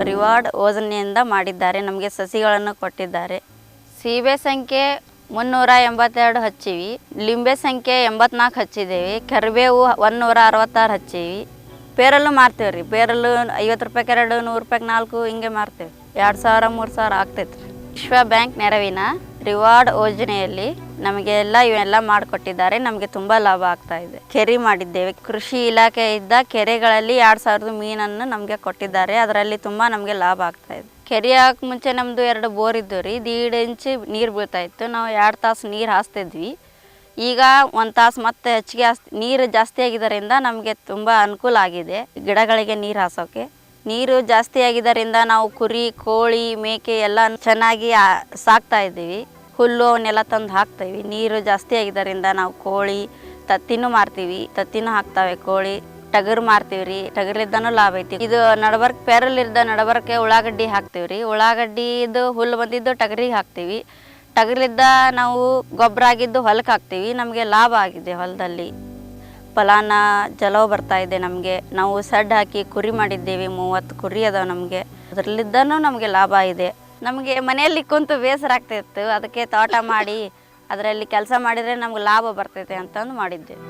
Reward ಯೋಜನೆಯಿಂದ ಮಾಡಿದ್ದಾರೆ. ನಮಗೆ ಸಸಿಗಳನ್ನು ಕೊಟ್ಟಿದ್ದಾರೆ. ಸೀಬೆ ಸಂಖ್ಯೆ 382 ಹಚ್ಚಿವಿ, ಲಿಂಬೆ ಸಂಖ್ಯೆ 84 ಹಚ್ಚಿದ್ದೇವೆ, ಕರಿಬೇವು 166 ಹಚ್ಚೀವಿ. ಪೇರಲ್ಲು ಮಾರ್ತೀವಿ ರೀ. ಪೇರಲ್ಲು 50 ರೂಪಾಯಿಗೆ 2, 100 ರೂಪಾಯಿಗೆ 4 ಹಿಂಗೆ ಮಾರ್ತೀವಿ. 2000 3000 ಆಗ್ತೈತೆ ರೀ. ವಿಶ್ವ ಬ್ಯಾಂಕ್ ನೆರವಿನ ರಿವಾರ್ಡ್ ಯೋಜನೆಯಲ್ಲಿ ನಮಗೆ ಇವೆಲ್ಲ ಮಾಡಿಕೊಟ್ಟಿದ್ದಾರೆ. ನಮಗೆ ತುಂಬ ಲಾಭ ಆಗ್ತಾ ಇದೆ. ಕೆರೆ ಮಾಡಿದ್ದೇವೆ. ಕೃಷಿ ಇಲಾಖೆಯಿಂದ ಕೆರೆಗಳಲ್ಲಿ 2000 ಮೀನನ್ನು ನಮಗೆ ಕೊಟ್ಟಿದ್ದಾರೆ. ಅದರಲ್ಲಿ ತುಂಬ ನಮಗೆ ಲಾಭ ಆಗ್ತಾ ಇದೆ. ಕೆರೆ ಹಾಕಿ ಮುಂಚೆ ನಮ್ಮದು 2 ಬೋರ್ ಇದ್ದವು ರೀ. 1.5 ಇಂಚು ನೀರು ಬೀಳ್ತಾಯಿತ್ತು. ನಾವು 2 ತಾಸು ನೀರು ಹಾಸ್ತಿದ್ವಿ. ಈಗ 1 ತಾಸು ಮತ್ತೆ ಹೆಚ್ಚಿಗೆ ನೀರು ಜಾಸ್ತಿ ಆಗಿದ್ದರಿಂದ ನಮಗೆ ತುಂಬ ಅನುಕೂಲ ಆಗಿದೆ. ಗಿಡಗಳಿಗೆ ನೀರು ಹಾಸೋಕ್ಕೆ ನೀರು ಜಾಸ್ತಿ ಆಗಿದ್ದರಿಂದ ನಾವು ಕುರಿ, ಕೋಳಿ, ಮೇಕೆ ಎಲ್ಲ ಚೆನ್ನಾಗಿ ಸಾಕ್ತಾ ಇದ್ದೀವಿ. ಹುಲ್ಲು ಅವನ್ನೆಲ್ಲ ತಂದು ಹಾಕ್ತೀವಿ. ನೀರು ಜಾಸ್ತಿ ಆಗಿದ್ದರಿಂದ ನಾವು ಕೋಳಿ, ತತ್ತಿನೂ ಮಾರ್ತೀವಿ. ತತ್ತಿನೂ ಹಾಕ್ತಾವೆ ಕೋಳಿ. ಟಗರು ಮಾರ್ತೀವಿ ರೀ. ಟಗರ್ಲಿದ್ದಾನು ಲಾಭ ಐತಿ. ಇದು ನಡಬರ್ಕ್ ಪೇರಲ್ಲಿದ್ದ ನಡಬರ್ಕೆ ಉಳ್ಳಾಗಡ್ಡಿ ಹಾಕ್ತೀವಿ ರೀ. ಉಳ್ಳಾಗಡ್ಡಿದು ಹುಲ್ಲು ಬಂದಿದ್ದು ಟಗರಿಗೆ ಹಾಕ್ತೀವಿ. ಟಗರ್ಲಿದ್ದ ನಾವು ಗೊಬ್ಬರ ಆಗಿದ್ದು ಹೊಲಕ್ಕೆ ಹಾಕ್ತೀವಿ. ನಮಗೆ ಲಾಭ ಆಗಿದೆ. ಹೊಲದಲ್ಲಿ ಫಲಾನ ಜಲವು ಬರ್ತಾ ಇದೆ ನಮಗೆ. ನಾವು ಸಡ್ ಹಾಕಿ ಕುರಿ ಮಾಡಿದ್ದೇವೆ. 30 ಕುರಿ ಅದಾವೆ ನಮಗೆ. ಅದರಲ್ಲಿದ್ದನೂ ನಮಗೆ ಲಾಭ ಇದೆ. ನಮಗೆ ಮನೆಯಲ್ಲಿ ಕುಂತು ಬೇಸರ ಆಗ್ತಾಯಿತ್ತು. ಅದಕ್ಕೆ ತೋಟ ಮಾಡಿ ಅದರಲ್ಲಿ ಕೆಲಸ ಮಾಡಿದರೆ ನಮ್ಗೆ ಲಾಭ ಬರ್ತೈತೆ ಅಂತಂದು ಮಾಡಿದ್ದೇವೆ.